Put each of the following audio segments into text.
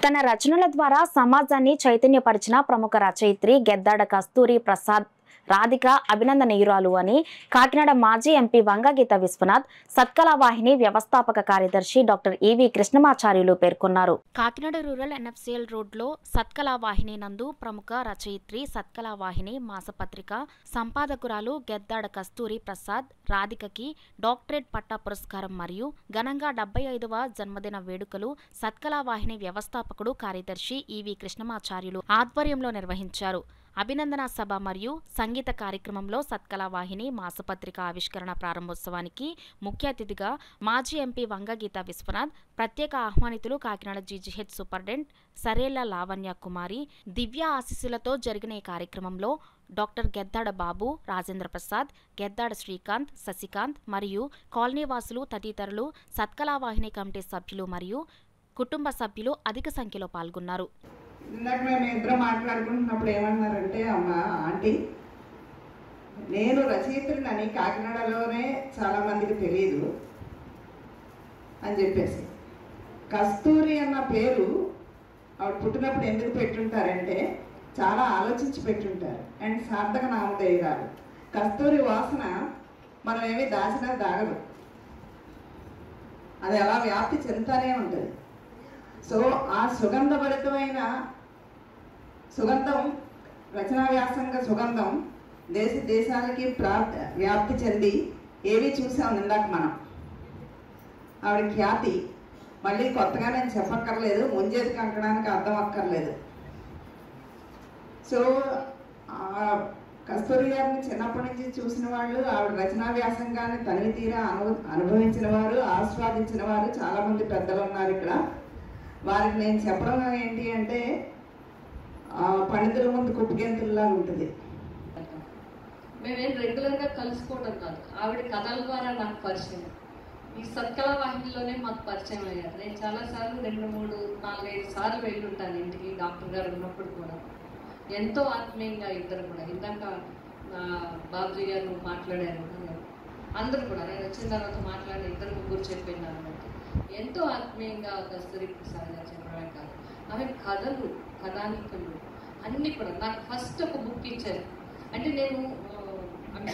తన రచనల ద్వారా సమాజాన్ని చైతన్యపరిచిన ప్రముఖ రచయిత్రి గెద్దాడ కస్తూరి ప్రసాద్ రాధిక అభినందనీయురాలు అని కాకినాడ మాజీ ఎంపీ వంగగీత విశ్వనాథ్ సత్కళ వాహిని వ్యవస్థాపక కార్యదర్శి డాక్టర్ ఈవి కృష్ణమాచార్యులు పేర్కొన్నారు. కాకినాడ రూరల్ ఎన్ఎఫ్సిఎల్ రోడ్లో సత్కళ వాహిని నందు ప్రముఖ రచయిత్రి సత్కళ వాహిని మాసపత్రిక సంపాదకురాలు గెద్దాడ కస్తూరి ప్రసాద్ రాధికకి డాక్టరేట్ పట్టా పురస్కారం మరియు ఘనంగా 75వ జన్మదిన వేడుకలు సత్కళ వాహిని వ్యవస్థాపకుడు కార్యదర్శి ఈవి కృష్ణమాచార్యులు ఆధ్వర్యంలో నిర్వహించారు. అభినందన సభ మరియు సంగీత కార్యక్రమంలో సత్కళ వాహిని మాసపత్రిక ఆవిష్కరణ ప్రారంభోత్సవానికి ముఖ్య అతిథిగా మాజీ ఎంపీ వంగగీత విశ్వనాథ్, ప్రత్యేక ఆహ్వానితులు కాకినాడ జీజీహెచ్ సూపరింటెండెంట్ సరేళ్ల లావణ్య కుమారి దివ్య ఆశీస్సులతో జరిగిన ఈ కార్యక్రమంలో డాక్టర్ గెద్దాడ బాబు, రాజేంద్ర ప్రసాద్, గెద్దాడ శ్రీకాంత్, శశికాంత్ మరియు కాలనీవాసులు తదితరులు సత్కళ వాహిని కమిటీ సభ్యులు మరియు కుటుంబ సభ్యులు అధిక సంఖ్యలో పాల్గొన్నారు. ఇందాక మేము ఇద్దరం మాట్లాడుకుంటున్నప్పుడు ఏమన్నారంటే, అమ్మ ఆంటీ నేను రచయిత్రిని కాకినాడలోనే చాలామందికి తెలియదు అని చెప్పేసి, కస్తూరి అన్న పేరు ఆవిడ పుట్టినప్పుడు ఎందుకు పెట్టుంటారంటే చాలా ఆలోచించి పెట్టుంటారు. అండ్ సార్థక నామధేయురాలు. కస్తూరి వాసన మనం ఏమీ దాచినా దాగదు, అది అలా వ్యాప్తి చెందుతూనే ఉంటుంది. సో ఆ సుగంధభరితమైన సుగంధం, రచనా వ్యాసంగ సుగంధం దేశ దేశాలకి వ్యాప్తి చెంది ఏవి చూసాం ఇందాక మనం. ఆవిడ ఖ్యాతి మళ్ళీ కొత్తగా నేను చెప్పక్కర్లేదు, ముంజేది కంకడానికి అర్థం అక్కర్లేదు. సో కస్తూరి గారిని చిన్నప్పటి నుంచి చూసిన వాళ్ళు, ఆవిడ రచనా వ్యాసంగాన్ని తనివి తీరా అనుభవించిన వారు, ఆస్వాదించిన వారు చాలామంది పెద్దలు ఉన్నారు ఇక్కడ. వారికి నేను చెప్పడం ఏంటి అంటే, పండితుల ముందు కుప్పగెంతుల్లా ఉంటుంది. మేమేం రెగ్యులర్గా కలుసుకోవడం కాదు, ఆవిడ కథల ద్వారా నాకు పరిచయం. ఈ సత్కళ వాహినిలోనే మాకు పరిచయం అయ్యారు. నేను చాలాసార్లు 2, 3, 4, 5 సార్లు వెళ్ళుంటాను ఇంటికి, డాక్టర్ గారు ఉన్నప్పుడు కూడా. ఎంతో ఆత్మీయంగా ఇద్దరు కూడా, ఇందాక బాబుజీ గారు మాట్లాడారు, అందరూ కూడా నేను వచ్చిన తర్వాత మాట్లాడి 2, 3 చెప్పినారు. ఎంతో ఆత్మీయంగా కస్తూరి ప్రసాద్ గారు చెప్పడమే కాదు, ఆమె కథలు, కథానికలు అన్నీ కూడా. నాకు ఫస్ట్ ఒక బుక్ ఇచ్చారు. అంటే నేను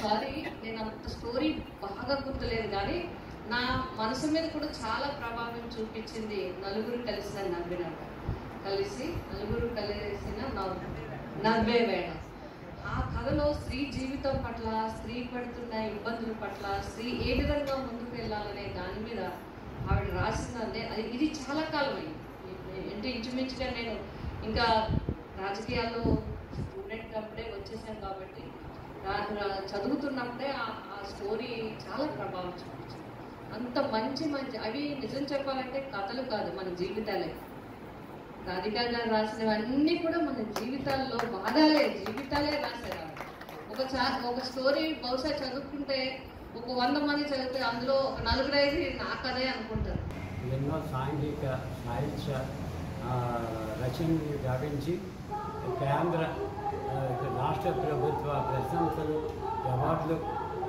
సారీ నేను అంత స్టోరీ బాగా గుర్తులేదు, కానీ నా మనసు మీద కూడా చాలా ప్రభావం చూపించింది నలుగురు కలిసిన నవ్వే వేళ. ఆ కథలో స్త్రీ జీవితం పట్ల, స్త్రీ పడుతున్న ఇబ్బందుల పట్ల, స్త్రీ ఏ విధంగా ముందుకు వెళ్ళాలనే దాని మీద ఆవిడ రాసిందంటే ఇది చాలా కాలం అయింది. అంటే ఇంచుమించుగా నేను ఇంకా రాజకీయాల్లో స్టూడెంట్ అప్పుడే వచ్చేసాను కాబట్టి చదువుతున్నప్పుడే ఆ స్టోరీ చాలా ప్రభావం చూపించింది. అంత మంచి అవి నిజం చెప్పాలంటే కథలు కాదు, మన జీవితాలే. రాధికా గారు రాసినవన్నీ కూడా మన జీవితాల్లో జీవితాలే రాశారు. ఒక స్టోరీ బహుశా చదువుకుంటే ఒక 100 మంది చదివితే అందులో ఒక 4-5 నా కథే అనుకుంటారు. ఎన్నో సాంఘిక సాహిత్య రచనలు గావించి కేంద్ర రాష్ట్ర ప్రభుత్వ ప్రశంసలు, అవార్డులు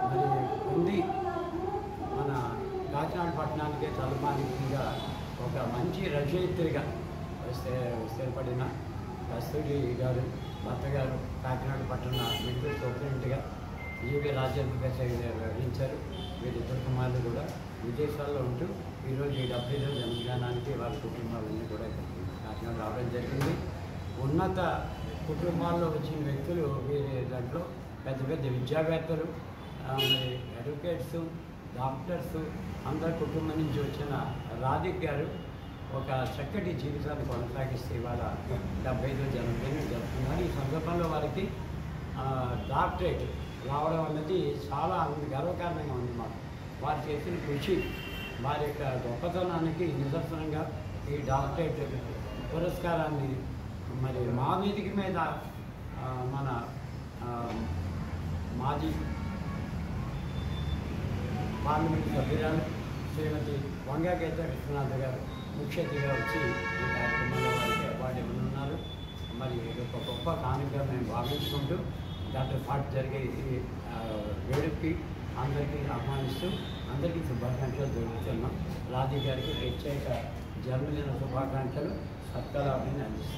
మరి పొంది మన కాకినాడ పట్టణానికే తలమానికంగా ఒక మంచి రచయిత్రిగా స్థిరపడిన కస్తూరి గారు, భర్త గారు కాకినాడ పట్టణ మెడికల్ సూపరింటెండెంట్గా జీవి రాజేంద్ర వ్యవహరించారు. వీరిద్దరు కుమారులు కూడా విదేశాల్లో ఉంటూ ఈరోజు ఈ 70వ జన్మదినానికి వారి కుటుంబాలన్నీ కూడా కాకినాడ రావడం జరిగింది. ఉన్నత కుటుంబాల్లో వచ్చిన వ్యక్తులు వీరి దాంట్లో పెద్ద పెద్ద విద్యావేత్తలు, అడ్వకేట్స్, డాక్టర్స్ అందరి కుటుంబం నుంచి వచ్చిన రాధిక్ గారు ఒక చక్కటి జీవితాన్ని కొనసాగిస్తే ఇవాళ 75వ జన్మదినం జరుపుతున్నారు. ఈ సందర్భంలో వారికి డాక్టరేట్ రావడం అన్నది చాలా గర్వకారణంగా ఉంది మాకు. వారు చేసిన కృషి, వారి యొక్క గొప్పతనానికి నిదర్శనంగా ఈ డాక్టరేట్ పురస్కారాన్ని మరి మా వేదిక మీద మన మాజీ పార్లమెంట్ సభ్యురాలు శ్రీమతి వంగగీత విశ్వనాథ్ గారు ముఖ్య అతిథిగా వచ్చి ఈ కార్యక్రమంలో వారికి అవార్డు ఇవ్వనున్నారు. మరి ఒక గొప్ప కానుకగా మేము భావించుకుంటూ దాంట్లో పాటు జరిగే ఈ వేడుకకి అందరికీ ఆహ్వానిస్తూ అందరికీ శుభాకాంక్షలు జరుగుతున్నాం. రాధి గారికి ప్రత్యేక జన్మదిన శుభాకాంక్షలు. సత్కళావాహిని అందిస్తాం.